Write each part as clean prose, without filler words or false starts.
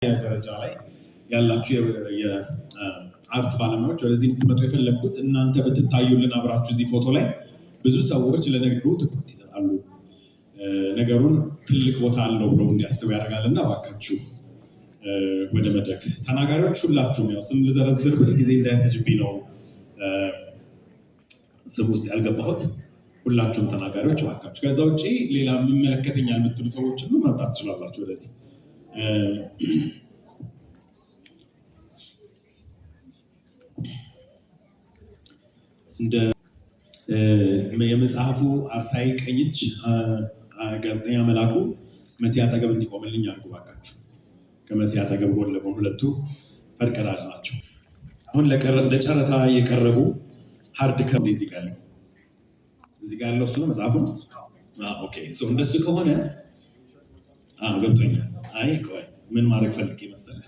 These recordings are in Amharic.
ደረጃ ላይ ያላችሁ የአርት ባለሙያዎች ወደዚህ እንድትመጡ የፈለግኩት እናንተ ብትታዩልን አብራችሁ እዚህ ፎቶ ላይ ብዙ ሰዎች ለነገሩ ትኩረት ይሰጣሉ፣ ነገሩን ትልቅ ቦታ አለው ብለው እንዲያስቡ ያደርጋልና እባካችሁ ወደ መድረክ ተናጋሪዎች ሁላችሁም ያው ስም ልዘረዝር ሁልጊዜ እንዳይፈጅብኝ ነው ስም ውስጥ ያልገባሁት። ሁላችሁም ተናጋሪዎች እባካችሁ ከዛ ውጪ ሌላ የሚመለከተኛል የምትሉ ሰዎች ሁሉ መምጣት ትችላላችሁ ወደዚህ። እንደ የመጽሐፉ አርታኢ ቀኝ እጅ ጋዜጠኛ መላኩ መሲ አጠገብ እንዲቆምልኝ አድርጉ እባካችሁ። ከመሲ አጠገብ ጎን ለጎን ሁለቱ ፈርቀዳጅ ናቸው። አሁን ለጨረታ የቀረቡ ሃርድ ኮፒ እዚህ ጋር ያለው እሱ ነው መጽሐፉ። ኦኬ ሶ እንደሱ ከሆነ ገብቶኛል። አይ ቆይ ምን ማድረግ ፈልጌ መሰለህ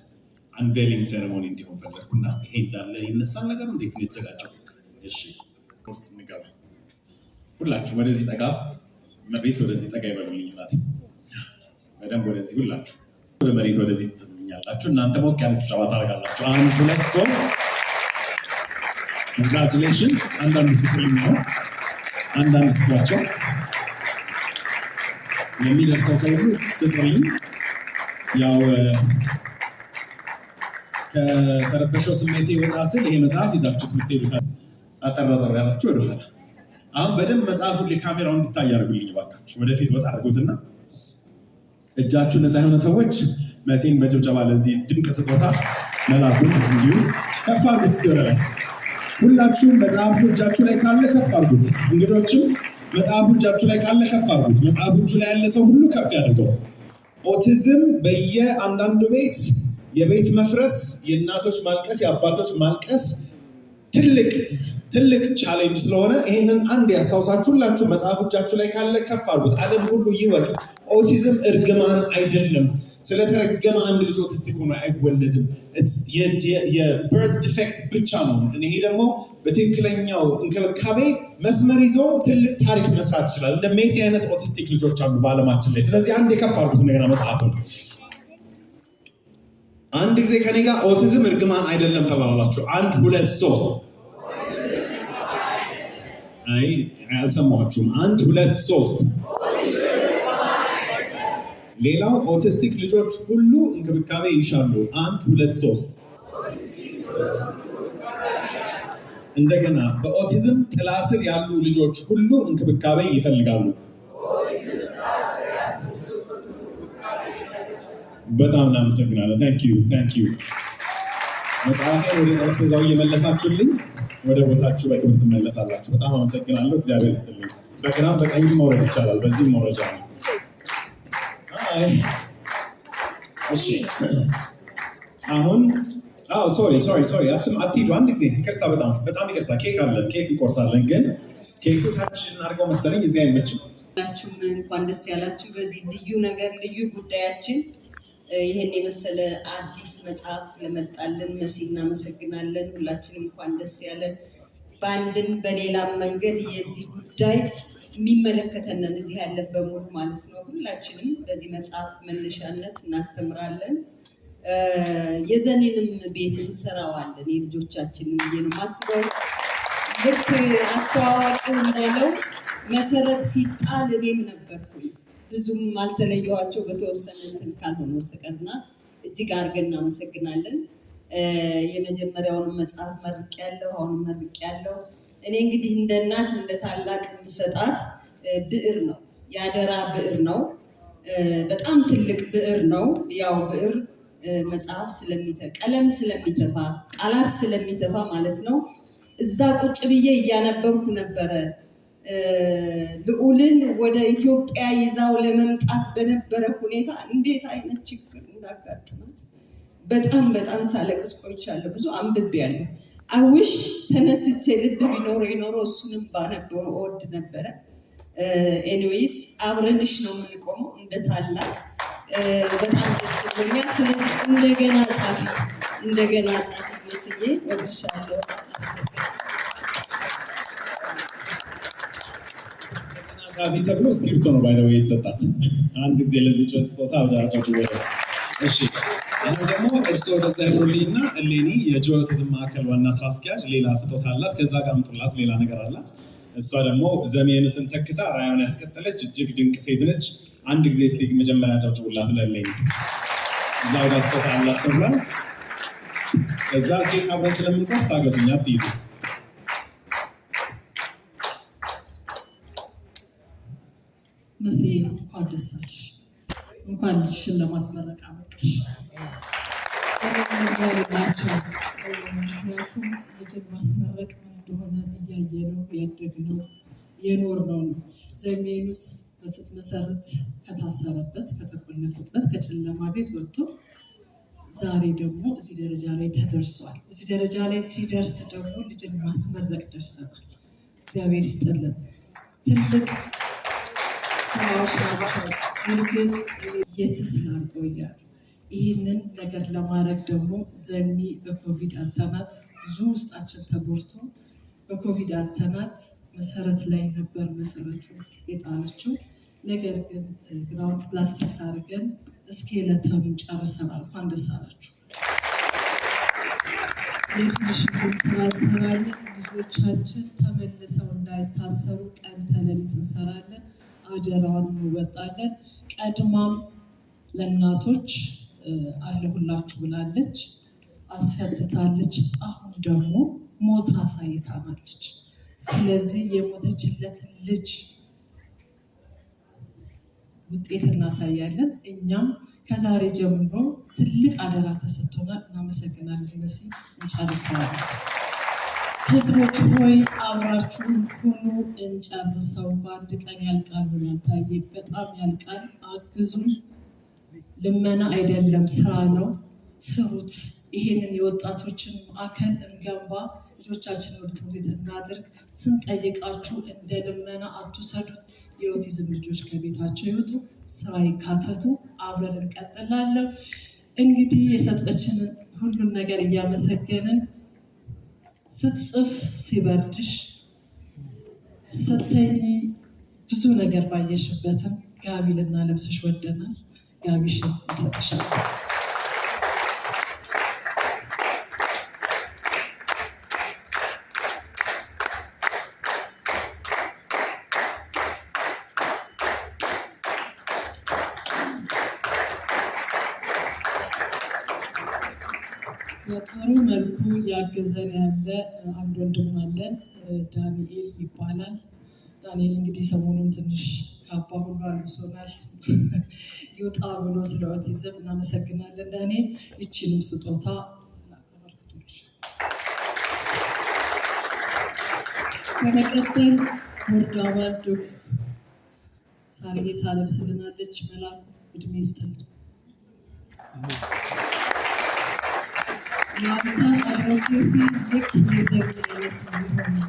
አንቬሊንግ ሴሬሞኒ እንዲሆን ፈለግኩና ይሄ እንዳለ ይነሳል ነገር እንዴት ነው የተዘጋጀው? እሺ ኮርስ ንገባ ሁላችሁ ወደዚህ ጠጋ መሬት ወደዚህ ጠጋ ይበሉልኝ ማለት በደንብ ወደዚህ ሁላችሁ ወደ መሬት ወደዚህ ትጥሉኛላችሁ። እናንተ ሞክ ያለ ጨዋታ ታደርጋላችሁ። አንድ ሁለት ሶስት ኮንግራቹሌሽንስ። አንዳንድ ስክሪን ነው አንዳንድ ስክራቸው የሚደርሰው ሰው ሁሉ ስጥልኝ። ያው ከተረበሸው ስሜቴ ወጣ ስል ይሄ መጽሐፍ ይዛችሁት ምትሄዱታል። አጠራጠር ያላችሁ ወደኋላ አሁን በደንብ መጽሐፉን ለካሜራው እንድታይ ያደርጉልኝ እባካችሁ። ወደፊት ወጣ አድርጉትና እጃችሁ ነፃ የሆነ ሰዎች መሲን በጭብጨባ ለዚህ ድንቅ ስጦታ መላኩን እንዲሁ ከፍ አድርጉት። ሲወረደ ሁላችሁም መጽሐፉ እጃችሁ ላይ ካለ ከፍ አድርጉት። እንግዶችም መጽሐፉ እጃችሁ ላይ ካለ ከፍ አድርጉት። መጽሐፉ እጁ ላይ ያለ ሰው ሁሉ ከፍ ያድርገው። ኦቲዝም በየአንዳንዱ ቤት የቤት መፍረስ፣ የእናቶች ማልቀስ፣ የአባቶች ማልቀስ ትልቅ ቻሌንጅ ስለሆነ ይሄንን አንድ ያስታውሳችሁ። ሁላችሁ መጽሐፍ እጃችሁ ላይ ካለ ከፍ አድርጉት። ዓለም ሁሉ ይወቅ። ኦቲዝም እርግማን አይደለም። ስለተረገመ አንድ ልጅ ኦቲስቲክ ሆኖ አይወለድም። የበርዝ ዲፌክት ብቻ ነው። ይሄ ደግሞ በትክክለኛው እንክብካቤ መስመር ይዞ ትልቅ ታሪክ መስራት ይችላል። እንደ ሜሲ አይነት ኦቲስቲክ ልጆች አሉ በዓለማችን ላይ። ስለዚህ አንድ የከፍ አድርጉት እንደገና መጽሐፉን አንድ ጊዜ ከኔ ጋር ኦቲዝም እርግማን አይደለም ተባባላችሁ። አንድ ሁለት ሶስት። አይ አልሰማችሁም። አንድ ሁለት ሶስት። ሌላው ኦቲስቲክ ልጆች ሁሉ እንክብካቤ ይሻሉ። አንድ ሁለት ሶስት። እንደገና በኦቲዝም ጥላ ስር ያሉ ልጆች ሁሉ እንክብካቤ ይፈልጋሉ። በጣም እናመሰግናለን። ታንክ ዩ። መጽሐፌን ወደ ጠረጴዛው እየመለሳችሁልኝ ወደ ቦታችሁ በክብር ትመለሳላችሁ። በጣም አመሰግናለሁ። እግዚአብሔር ይስጥልኝ። በግራም በቀኝም መውረድ ይቻላል። በዚህም መውረጃ ነው። እሺ አሁን ሶሪ አትሂዱ። አንድ ጊዜ ይቅርታ፣ በጣም ይቅርታ። ኬክ አለን፣ ኬክ እንቆርሳለን። ግን ኬኩ ታች እናድርገው መሰለኝ፣ እዚህ አይመችም። ሁላችሁም እንኳን ደስ ያላችሁ በዚህ ልዩ ጉዳያችን። ይሄን የመሰለ አዲስ መጽሐፍ ስለመጣልን መሲ እናመሰግናለን። ሁላችንም እንኳን ደስ ያለን። በአንድም በሌላም መንገድ የዚህ ጉዳይ የሚመለከተንን እዚህ ያለን በሙሉ ማለት ነው። ሁላችንም በዚህ መጽሐፍ መነሻነት እናስተምራለን። የዘኔንም ቤት እንሰራዋለን የልጆቻችንን ብዬ ነው ማስበው። ልክ አስተዋዋቂው እንዳለው መሰረት ሲጣል እኔም ነበርኩኝ። ብዙም አልተለየኋቸው በተወሰነ እንትን ካልሆነ በስተቀርና እጅግ አድርገን እናመሰግናለን። የመጀመሪያውን መጽሐፍ መርቄያለሁ፣ አሁን መርቄያለሁ። እኔ እንግዲህ እንደ እናት እንደ ታላቅ የምሰጣት ብዕር ነው፣ የአደራ ብዕር ነው። በጣም ትልቅ ብዕር ነው። ያው ብዕር መጽሐፍ ቀለም ስለሚተፋ ቃላት ስለሚተፋ ማለት ነው። እዛ ቁጭ ብዬ እያነበብኩ ነበረ። ልዑልን ወደ ኢትዮጵያ ይዛው ለመምጣት በነበረ ሁኔታ እንዴት አይነት ችግር እንዳጋጠማት በጣም ሳለቅስ ቆይቻለሁ። ብዙ አንብቤያለሁ። አውሽ ተነስቼ ልብ ቢኖረው እሱንም ባነበው እወድ ነበረ። ኤኒዌይስ አብረንሽ ነው የምንቆመው እንደ ታላቅ። በጣም ደስ ብሎኛል። ስለዚህ እንደገና ጻፊ መስዬ ወድሻለሁ። ጻፊ ተብሎ እስክሪፕቶ ነው ባይዘው የተሰጣት። አንድ ጊዜ ለዚህ ስጦታ አጫጭ ወደ እሺ አሁን ደግሞ እርስዎ ወደዛ ሄዱልኝና እሌኒ የጆ ኦቲዝም ማዕከል ዋና ስራ አስኪያጅ ሌላ ስጦታ አላት። ከዛ ጋር አምጡላት፣ ሌላ ነገር አላት። እሷ ደግሞ ዘሜኑስን ተክታ ራዕዩን ያስቀጠለች እጅግ ድንቅ ሴት ነች። አንድ ጊዜ እስቲ መጀመሪያ ጨብጭቡላት ለእሌኒ። እዛው ጋር ስጦታ አላት ተብሏል። ከዛ ኬክ አብረን ስለምንቆርስ ታገሱኝ፣ አትሂዱ። መሲ እንኳን ደስ አለሽ፣ እንኳን ልጅሽን ለማስመረቅ አበቃሽ። ናቸው ምክንያቱም ልጅን ማስመረቅ እንደሆነ እያየነው ያደግነው የኖርነው ነው። ዘሜኑስ ስትመሰርት ከታሰረበት ከተቆለፈበት ከጨለማ ቤት ወጥቶ ዛሬ ደግሞ እዚህ ደረጃ ላይ ተደርሷል። እዚህ ደረጃ ላይ ሲደርስ ደግሞ ልጅን ማስመረቅ ደርሰናል። እግዚአብሔር ይስጥልን። ትልቅ ስራዎች ናቸው። እርግጥ የትስ ላልቆያሉ። ይህንን ነገር ለማድረግ ደግሞ ዘሚ በኮቪድ አተናት ብዙ ውስጣችን ተጎድቶ በኮቪድ አተናት መሰረት ላይ ነበር መሰረቱ የጣለችው። ነገር ግን ግራውንድ ፕላስቲክስ አድርገን እስኬለተኑን ጨርሰናል። እንኳን ደስ አላችሁ። የፊኒሽንግ ስራ እንሰራለን። ልጆቻችን ተመልሰው እንዳይታሰሩ ቀን ተሌሊት እንሰራለን። አደራውን እንወጣለን። ቀድማም ለእናቶች አለሁላችሁ ብላለች፣ አስፈትታለች። አሁን ደግሞ ሞት አሳይታናለች። ስለዚህ የሞተችለትን ልጅ ውጤት እናሳያለን። እኛም ከዛሬ ጀምሮ ትልቅ አደራ ተሰጥቶናል። እናመሰግናለን። መሲ እንጨርሰዋለን። ህዝቦች ሆይ አብራችሁን ሁኑ፣ እንጨርሰው። በአንድ ቀን ያልቃል ብሏል ታዬ። በጣም ያልቃል። አግዙን። ልመና አይደለም፣ ስራ ነው። ስሩት። ይሄንን የወጣቶችን ማዕከል እንገንባ። ልጆቻችን ወደ ትምህርት ቤት እናድርግ። ስንጠይቃችሁ እንደ ልመና አትውሰዱት። የኦቲዝም ልጆች ከቤታቸው ይወጡ፣ ስራ ይካተቱ። አብረን እንቀጥላለን። እንግዲህ የሰጠችንን ሁሉን ነገር እያመሰገንን ስትጽፍ ሲበርድሽ ስተኝ ብዙ ነገር ባየሽበትን ጋቢ ልናለብስሽ ወደናል። ጋቢሽን ይሰጥሻል። በጥሩ መልኩ ያገዘን ያለ አንድ ወንድም አለን፣ ዳንኤል ይባላል። ዳንኤል እንግዲህ ሰሞኑን ትንሽ ካባ ሁሉ አልብሶናል ይውጣ ብሎ ስለ ኦቲዝም። እናመሰግናለን ዳንኤል። ይችንም ስጦታ አበርክቶልሽ። በመቀጠል ቦርድ አባል ዶክተር ሳርዬ ታለብስልናለች። መላኩ እድሜ ይስጥልን። የአንተ አድቮኬሲ ልክ የዘግ አይነት ነው።